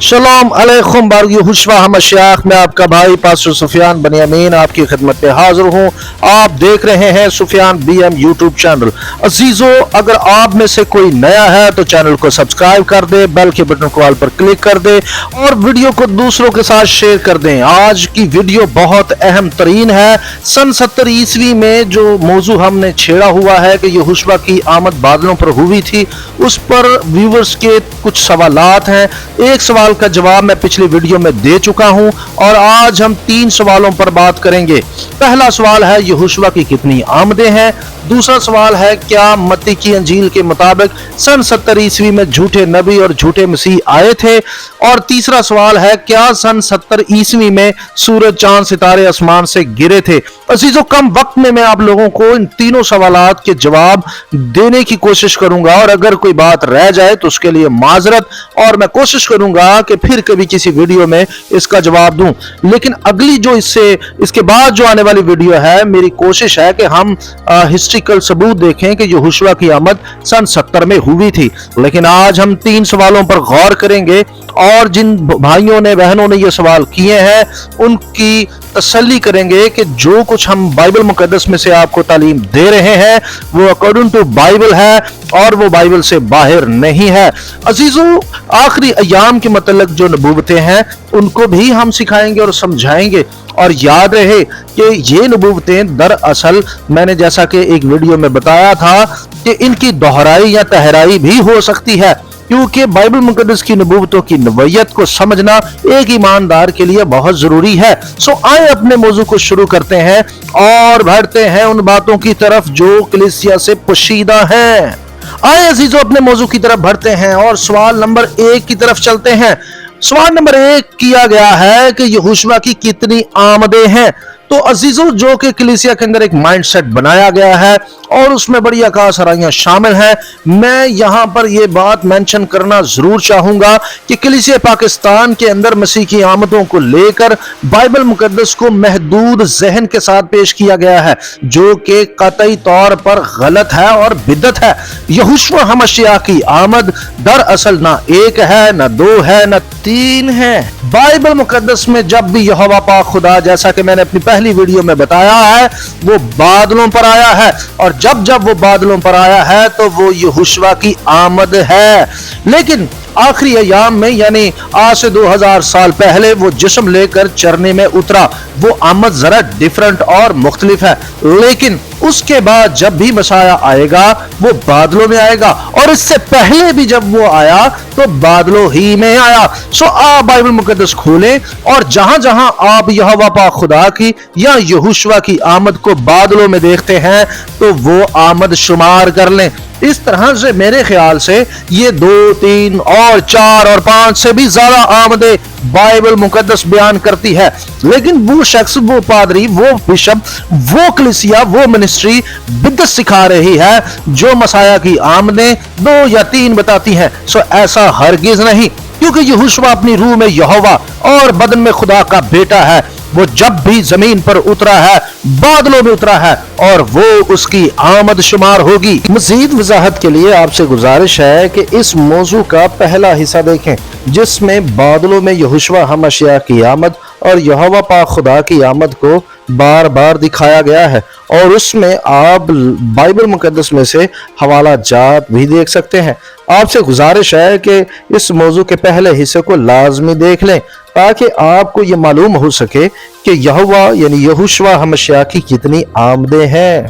शलोम अलैकुम बारगुशवा हमशाख में आपका भाई पास्टर सुफियान बनियामीन आपकी खिदमत में हाजिर हूँ। आप देख रहे हैं सुफियान बीएम यूट्यूब चैनल। अजीजों, अगर आप में से कोई नया है तो चैनल को सब्सक्राइब कर दे, बेल के बटन को ऑल पर क्लिक कर दे और वीडियो को दूसरों के साथ शेयर कर दें। आज की वीडियो बहुत अहम तरीन है। सन 70 ईस्वी में जो मौजू हमने छेड़ा हुआ है कि यहोशुआ की आमद बादलों पर हुई थी, उस पर व्यूवर्स के कुछ सवालात हैं। एक सवाल का जवाब मैं पिछली वीडियो में दे चुका हूं और आज हम 3 सवालों पर बात करेंगे। पहला सवाल है यहोशुआ की कितनी आमदें हैं। दूसरा सवाल है क्या मत्ती की अंजील के मुताबिक सन 70 ईस्वी में झूठे नबी और झूठे मसीह आए थे। और तीसरा सवाल है क्या सन 70 ईस्वी में सूरज चांद सितारे आसमान से गिरे थे। अजीजों, कम वक्त में मैं आप लोगों को इन तीनों सवालात के जवाब देने की कोशिश करूंगा और अगर कोई बात रह जाए तो उसके लिए माजरत, और मैं कोशिश करूंगा कि फिर कभी किसी वीडियो में इसका जवाब दूं। लेकिन अगली जो इसके बाद जो आने वाली वीडियो है, मेरी कोशिश है कि हम हिस्ट्रिकल सबूत देखें कि यहोशुआ की आमद सन 70 में हुई थी। लेकिन आज हम 3 सवालों पर गौर करेंगे और जिन भाइयों ने बहनों ने ये सवाल किए हैं उनकी तसल्ली करेंगे कि जो कुछ हम बाइबल मुकद्दस में से आपको तालीम दे रहे हैं वो अकॉर्डिंग टू बाइबल है और वो बाइबल से बाहर नहीं है। अजीजों, आखिरी अयाम के मतलब जो नबूवतें हैं उनको भी हम सिखाएंगे और समझाएंगे। और याद रहे कि ये नबूवतें दरअसल मैंने जैसा कि एक वीडियो में बताया था कि इनकी दोहराई या तहराई भी हो सकती है, क्योंकि बाइबल मुकद्दस की नबूवतों की नवैयत को समझना एक ईमानदार के लिए बहुत जरूरी है। सो आए अपने मौजू को शुरू करते हैं और बढ़ते हैं उन बातों की तरफ जो कलीसिया से पोशीदा हैं। आए अजीजों, अपने मौजू की तरफ बढ़ते हैं और सवाल नंबर 1 की तरफ चलते हैं। सवाल नंबर 1 किया गया है कि यहोशुआ की कितनी आमदें हैं। तो अजीजों, जो कि कलीसिया के अंदर एक माइंडसेट बनाया गया है और उसमें बड़ी आकाश सराइयां शामिल हैं। मैं यहां पर यह बात मेंशन करना जरूर चाहूंगा कि कलीसिया पाकिस्तान के अंदर मसीह की आमदों को लेकर बाइबल मुकद्दस को महदूद जहन के साथ पेश किया गया है, जो कि कतई तौर पर गलत है और बिदअत है। यहोशुआ हमशाह की आमद दरअसल ना 1 है, ना 2 है, ना 3 है। बाइबल मुकद्दस में जब भी यहोवा पाक खुदा, जैसा कि मैंने अपनी पहली वीडियो में बताया है, वो बादलों पर आया है और जब जब वो बादलों पर आया है तो वो यहोशुआ की आमद है। लेकिन आखिरी अयाम में यानी आज से 2000 साल पहले वो जिस्म लेकर चरने में उतरा। वो आमद जरा डिफरेंट और मुख्तलिफ है। लेकिन उसके बाद जब भी मसाया आएगा वो बादलों में आएगा और इससे पहले भी जब वो आया तो बादलों ही में आया। सो आप बाइबल मुकद्दस खोलें और जहां जहां आप यहोवा पाक खुदा की या यहोशुआ की आमद को बादलों में देखते हैं तो वो आमद शुमार कर लें। इस तरह से मेरे ख्याल से ये 2, 3 और 4 और 5 से भी ज्यादा आमदें बाइबल मुकद्दस बयान करती है। लेकिन वो शख्स, वो पादरी, वो बिशप, वो कलीसिया, वो मिनिस्ट्री बिदअत सिखा रही है जो मसाया की आमदें 2 या 3 बताती हैं। सो ऐसा हरगिज नहीं, क्योंकि यहोशुआ अपनी रूह में यहोवा और बदन में खुदा का बेटा है। वो जब भी जमीन पर उतरा है बादलों में उतरा है और वो उसकी आमद शुमार होगी। मजीद वजाहत के लिए आपसे गुजारिश है कि इस मौजू का पहला हिस्सा देखें जिसमें बादलों में यहोशुआ हमशाह की आमद और यहोवा पाक खुदा की आमद को बार बार दिखाया गया है और उसमें आप बाइबल मुकद्दस में से हवाला जात भी देख सकते हैं। आपसे गुजारिश है कि इस मौजू के पहले हिस्से को लाजमी देख लें ताकि आपको ये मालूम हो सके कि यहोवा यानी यहोशुआ हमशाह की कितनी आमदें हैं।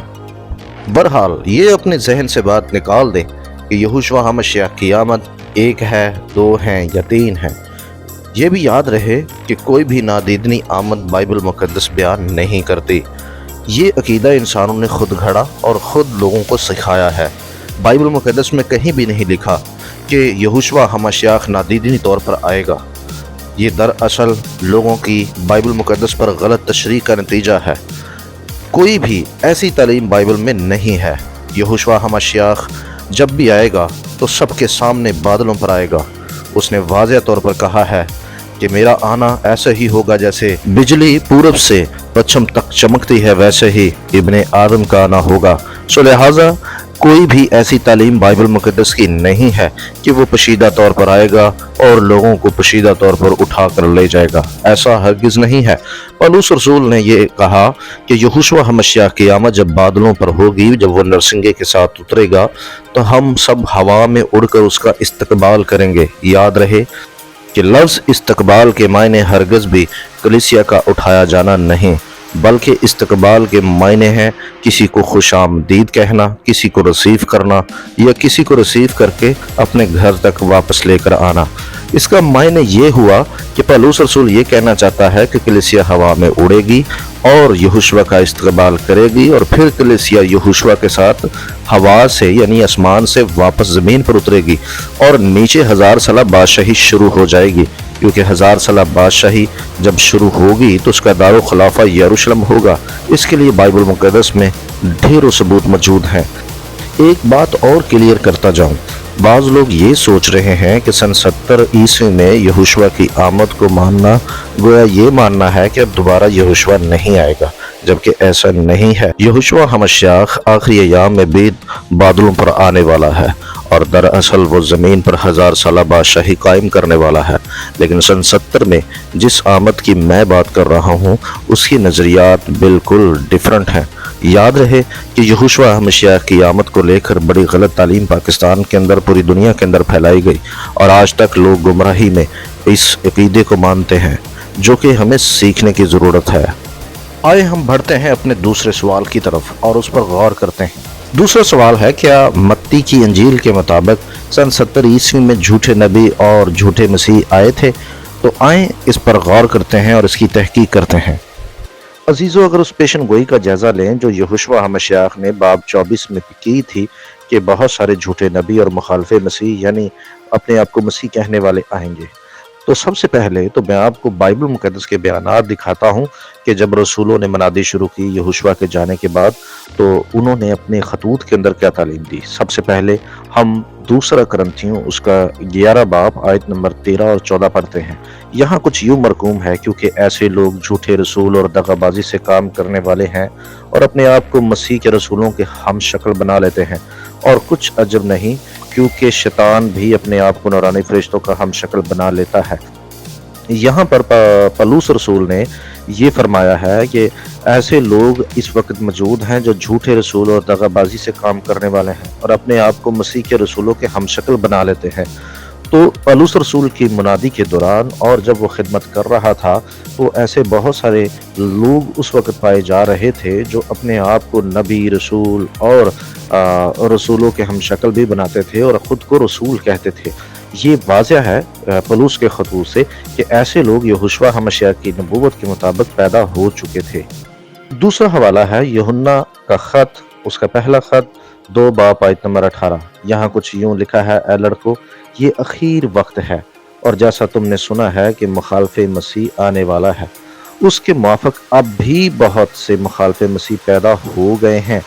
बहरहाल ये अपने जहन से बात निकाल दें कि यहोशुआ हमशाह की आमद 1 है, 2 है या 3 है। ये भी याद रहे कि कोई भी नादीदनी आमद बाइबल मुकद्दस बयान नहीं करती। ये अकीदा इंसानों ने खुद घड़ा और ख़ुद लोगों को सिखाया है। बाइबल मुकद्दस में कहीं भी नहीं लिखा कि यहोशुआ हमशाह नादीदनी तौर पर आएगा। ये दरअसल लोगों की बाइबल मुकद्दस पर गलत तशरीह का नतीजा है। कोई भी ऐसी तालीम बाइबल में नहीं है। यहोशुआ हमशाह जब भी आएगा तो सबके सामने बादलों पर आएगा। उसने वाज़ेह तौर पर कहा है कि मेरा आना ऐसे ही होगा जैसे बिजली पूरब से पश्चिम तक चमकती है, वैसे ही इब्ने आदम का आना होगा। सो लिहाजा कोई भी ऐसी तालीम बाइबल मुक़द्दस की नहीं है कि वो पोशीदा तौर पर आएगा और लोगों को पोशीदा तौर पर उठा कर ले जाएगा। ऐसा हरगिज़ नहीं है। पौलुस रसूल ने ये कहा कि यहोशुआ मसीह की क़यामत जब बादलों पर होगी, जब वो नरसिंगे के साथ उतरेगा, तो हम सब हवा में उड़कर उसका इस्तकबाल करेंगे। याद रहे कि लफ्ज़ इस्तकबाल के मायने हरगिज़ भी कलीसिया का उठाया जाना नहीं, बल्कि इस्तकबाल के मायने हैं किसी को खुशामदीद कहना, किसी को रिसीव करना या किसी को रिसीव करके अपने घर तक वापस लेकर आना। इसका मायने ये हुआ कि पौलुस रसूल ये कहना चाहता है कि कलीसिया हवा में उड़ेगी और यहोशुआ का इस्तकबाल करेगी और फिर कलीसिया यहोशुआ के साथ हवा से यानी आसमान से वापस ज़मीन पर उतरेगी और नीचे 1000 साल बादशाही शुरू हो जाएगी, क्योंकि 1000 साल बादशाही जब शुरू होगी तो उसका दारो खिलाफा यरूशलेम होगा। इसके लिए बाइबल मुक़द्दस में ढेरों सबूत मौजूद हैं। एक बात और क्लियर करता जाऊं, बाज़ लोग ये सोच रहे हैं कि सन 70 ईस्वी में यहोशुआ की आमद को मानना गोया ये मानना है कि अब दोबारा यहोशुआ नहीं आएगा, जबकि ऐसा नहीं है। यहोशुआ मसीह आखिरी अय्याम में भी बादलों पर आने वाला है और दरअसल वो ज़मीन पर 1000 साल बादशाही कायम करने वाला है। लेकिन सन 70 में जिस आमद की मैं बात कर रहा हूँ उसकी नज़रियात बिल्कुल डिफरेंट हैं। याद रहे कि यहोशुआ मसीह की आमद को लेकर बड़ी गलत तालीम पाकिस्तान के अंदर, पूरी दुनिया के अंदर फैलाई गई और आज तक लोग गुमराही में इस अकीदे को मानते हैं, जो कि हमें सीखने की ज़रूरत है। आइए हम बढ़ते हैं अपने दूसरे सवाल की तरफ और उस पर गौर करते हैं। दूसरा सवाल है, क्या मत्ती की इंजील के मुताबिक सन 70 ईस्वी में झूठे नबी और झूठे मसीह आए थे? तो आए इस पर गौर करते हैं और इसकी तहकीक करते हैं। अजीज़ों, अगर उस पेशन गोई का जायज़ा लें जो यहोशुआ मसीह ने बाब 24 में की थी कि बहुत सारे झूठे नबी और मुखालफे मसीह यानी अपने आप को मसीह कहने वाले आएंगे, तो सबसे पहले तो मैं आपको बाइबल मुक़द्दस के बयानात दिखाता हूँ कि जब रसूलों ने मनादी शुरू की यहोशुआ के जाने के बाद, तो उन्होंने अपने खतूत के अंदर क्या तालीम दी। सबसे पहले हम दूसरा करंथियों उसका 11 बाब आयत नंबर 13 और 14 पढ़ते हैं। यहाँ कुछ यूँ मरकूम है, क्योंकि ऐसे लोग झूठे रसूल और दगाबाजी से काम करने वाले हैं और अपने आप को मसीह के रसूलों के हम शक्ल बना लेते हैं। और कुछ अजब नहीं, क्योंकि शैतान भी अपने आप को नूरानी फरिश्तों का हम शक्ल बना लेता है। यहाँ पर पौलुस रसूल ने ये फरमाया है कि ऐसे लोग इस वक्त मौजूद हैं जो झूठे रसूल और दगाबाजी से काम करने वाले हैं और अपने आप को मसीह के रसूलों के हम शक्ल बना लेते हैं। तो पौलुस रसूल की मुनादी के दौरान और जब वो खिदमत कर रहा था, तो ऐसे बहुत सारे लोग उस वक्त पाए जा रहे थे जो अपने आप को नबी, रसूल और रसूलों के हम शक्ल भी बनाते थे और ख़ुद को रसूल कहते थे। ये वाज़ह है पौलुस के खतूत से कि ऐसे लोग यहोशुआ मसीह की नबूवत के मुताबिक पैदा हो चुके थे। दूसरा हवाला है यूहन्ना का ख़त, उसका पहला ख़त 2 बाब आयत नंबर 18। यहाँ कुछ यूँ लिखा है, ऐ लड़को, ये आखिर वक्त है और जैसा तुमने सुना है कि मुखालफे मसीह आने वाला है, उसके मुआफ़िक अब भी बहुत से मुखालफे मसीह पैदा हो गए हैं।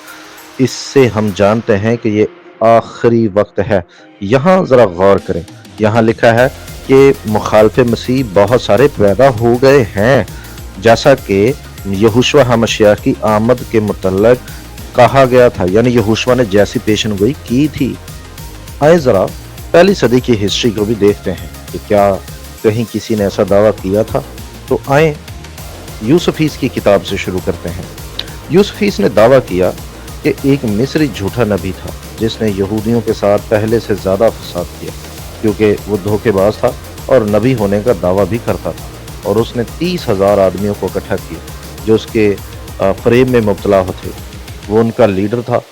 इससे हम जानते हैं कि ये आखिरी वक्त है। यहाँ ज़रा गौर करें, यहाँ लिखा है कि मुखालफे मसीह बहुत सारे पैदा हो गए हैं, जैसा कि यहोशुआ मसीह की आमद के मुतल्लक कहा गया था, यानी यहोशुआ ने जैसी पेशन गोई की थी। आए ज़रा पहली सदी की हिस्ट्री को भी देखते हैं कि क्या कहीं किसी ने ऐसा दावा किया था। तो आए यूसुफीस की किताब से शुरू करते हैं। यूसुफीस ने दावा किया कि एक मिस्री झूठा नबी था जिसने यहूदियों के साथ पहले से ज़्यादा फसाद किया, क्योंकि वो धोखेबाज था और नबी होने का दावा भी करता था। और उसने 30,000 आदमियों को इकट्ठा किया जो उसके फरेब में मुब्तला थे। वो उनका लीडर था।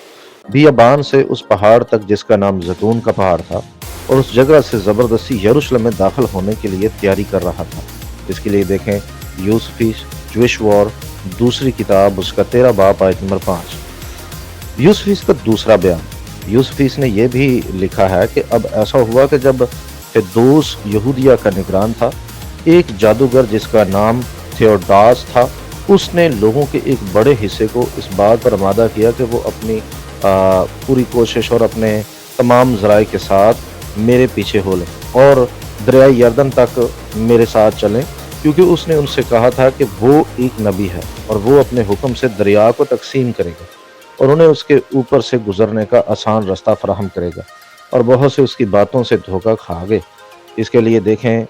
बियाबान से उस पहाड़ तक जिसका नाम जैतून का पहाड़ था, और उस जगह से ज़बरदस्ती यरूशलेम में दाखिल होने के लिए तैयारी कर रहा था। इसके लिए देखें यूसुफीस ज्विश वॉर दूसरी किताब उसका 13 बाब आयत नंबर 5। यूसुफीस का दूसरा बयान, यूसुफीस ने यह भी लिखा है कि अब ऐसा हुआ कि जब फिरदौस यहूदिया का निगरान था, एक जादूगर जिसका नाम थियोडास था, उसने लोगों के एक बड़े हिस्से को इस बात पर आमादा किया कि वो अपनी पूरी कोशिश और अपने तमाम ज़राए के साथ मेरे पीछे हो लें और दरिया यरदन तक मेरे साथ चलें, क्योंकि उसने उनसे कहा था कि वो एक नबी है और वो अपने हुक्म से दरिया को तकसीम करेगा। اور انہیں اس کے اوپر سے گزرنے کا آسان راستہ فراہم کرے گا، اور بہت سے اس کی باتوں سے دھوکہ کھا گئے۔ اس کے لیے دیکھیں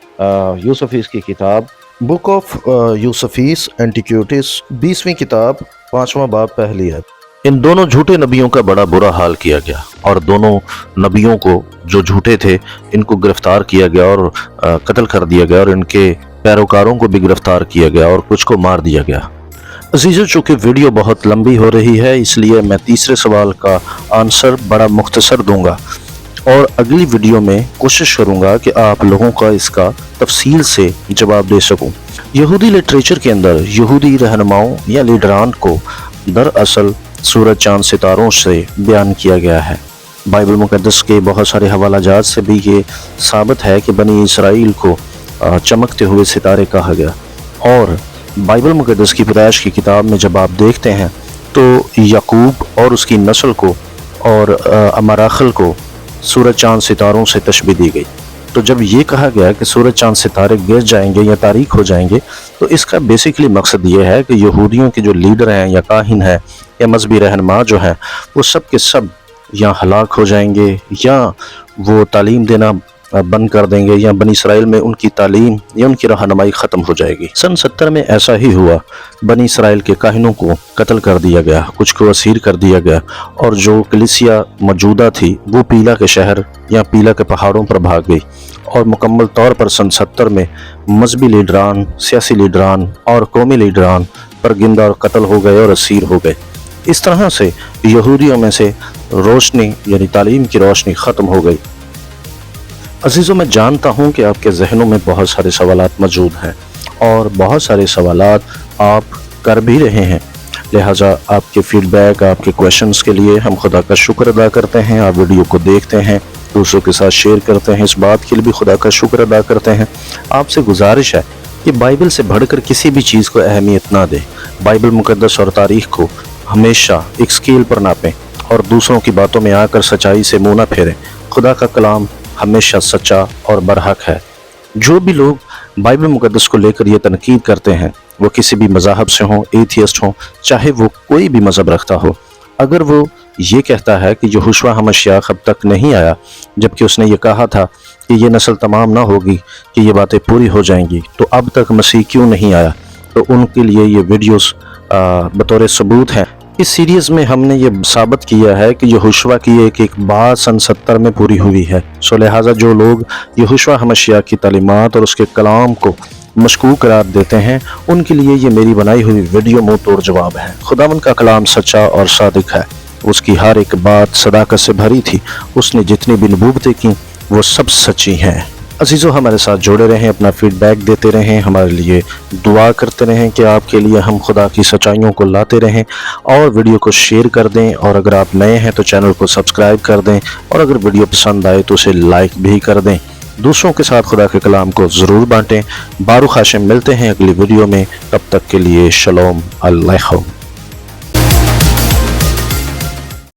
یوسفیس کی کتاب بک آف یوسفیس اینٹیکیوٹیز 20ویں کتاب 5واں باب پہلی آیت۔ ان دونوں جھوٹے نبیوں کا بڑا برا حال کیا گیا، اور دونوں نبیوں کو جو جھوٹے تھے ان کو گرفتار کیا گیا اور قتل کر دیا گیا، اور ان کے پیروکاروں کو بھی گرفتار کیا گیا اور کچھ کو مار دیا گیا۔ عزیزو، چونکہ ویڈیو بہت لمبی ہو رہی ہے اس لیے میں تیسرے سوال کا آنسر بڑا مختصر دوں گا، اور اگلی ویڈیو میں کوشش کروں گا کہ آپ لوگوں کا اس کا تفصیل سے جواب دے سکوں۔ یہودی لٹریچر کے اندر یہودی رہنماؤں یا لیڈران کو دراصل سورج چاند ستاروں سے بیان کیا گیا ہے۔ بائبل مقدس کے بہت سارے حوالہ جات سے بھی یہ ثابت ہے کہ بنی اسرائیل کو چمکتے ہوئے ستارے کہا گیا، اور بائبل مقدس کی پیدائش کی کتاب میں جب آپ دیکھتے ہیں تو یعقوب اور اس کی نسل کو اور امراخل کو سورج چاند ستاروں سے تشبیہ دی گئی۔ تو جب یہ کہا گیا کہ سورج چاند ستارے گر جائیں گے یا تاریک ہو جائیں گے، تو اس کا بیسیکلی مقصد یہ ہے کہ یہودیوں کے جو لیڈر ہیں یا کاہن ہیں یا مذہبی رہنما جو ہیں وہ سب کے سب یا ہلاک ہو جائیں گے، یا وہ تعلیم دینا بند کر دیں گے، یا بنی اسرائیل میں ان کی تعلیم یا ان کی رہنمائی ختم ہو جائے گی۔ سن 70 میں ایسا ہی ہوا، بنی اسرائیل کے کاہنوں کو قتل کر دیا گیا، کچھ کو اسیر کر دیا گیا، اور جو کلیسیا موجودہ تھی وہ پیلا کے شہر یا پیلا کے پہاڑوں پر بھاگ گئی، اور مکمل طور پر سن 70 میں مذہبی لیڈران، سیاسی لیڈران اور قومی لیڈران پرگندہ اور قتل ہو گئے اور اسیر ہو گئے۔ اس طرح سے یہودیوں میں سے روشنی یعنی تعلیم کی روشنی ختم ہو گئی۔ عزیزوں، میں جانتا ہوں کہ آپ کے ذہنوں میں بہت سارے سوالات موجود ہیں، اور بہت سارے سوالات آپ کر بھی رہے ہیں، لہٰذا آپ کے فیڈ بیک، آپ کے کویشچنز کے لیے ہم خدا کا شکر ادا کرتے ہیں۔ آپ ویڈیو کو دیکھتے ہیں، دوسروں کے ساتھ شیئر کرتے ہیں، اس بات کے لیے بھی خدا کا شکر ادا کرتے ہیں۔ آپ سے گزارش ہے کہ بائبل سے بڑھ کر کسی بھی چیز کو اہمیت نہ دیں، بائبل مقدس اور تاریخ کو ہمیشہ ایک سکیل پر ناپیں، اور دوسروں کی باتوں میں آ کر سچائی سے منہ نہ پھیریں۔ خدا کا کلام ہمیشہ سچا اور برحق ہے۔ جو بھی لوگ بائبل مقدس کو لے کر یہ تنقید کرتے ہیں، وہ کسی بھی مذہب سے ہوں، ایتھیسٹ ہوں، چاہے وہ کوئی بھی مذہب رکھتا ہو، اگر وہ یہ کہتا ہے کہ یہوشوا ہمشیاہ اب تک نہیں آیا، جبکہ اس نے یہ کہا تھا کہ یہ نسل تمام نہ ہوگی کہ یہ باتیں پوری ہو جائیں گی، تو اب تک مسیح کیوں نہیں آیا؟ تو ان کے لیے یہ ویڈیوز بطور ثبوت ہیں۔ اس سیریز میں ہم نے یہ ثابت کیا ہے کہ یہوشوا کی ایک بات سن 70 میں پوری ہوئی ہے، سو لہٰذا جو لوگ یہوشوا ہمشیاہ کی تعلیمات اور اس کے کلام کو مشکوک قرار دیتے ہیں، ان کے لیے یہ میری بنائی ہوئی ویڈیو منہ توڑ جواب ہے۔ خداوند کا کلام سچا اور صادق ہے، اس کی ہر ایک بات صداقت سے بھری تھی، اس نے جتنی بھی نبوتیں کی وہ سب سچی ہیں۔ عزیزو، ہمارے ساتھ جڑے رہیں، اپنا فیڈ بیک دیتے رہیں، ہمارے لیے دعا کرتے رہیں کہ آپ کے لیے ہم خدا کی سچائیوں کو لاتے رہیں، اور ویڈیو کو شیئر کر دیں، اور اگر آپ نئے ہیں تو چینل کو سبسکرائب کر دیں، اور اگر ویڈیو پسند آئے تو اسے لائک بھی کر دیں۔ دوسروں کے ساتھ خدا کے کلام کو ضرور بانٹیں۔ باروخ ہاشم، ملتے ہیں اگلی ویڈیو میں، تب تک کے لیے شلوم علیکم۔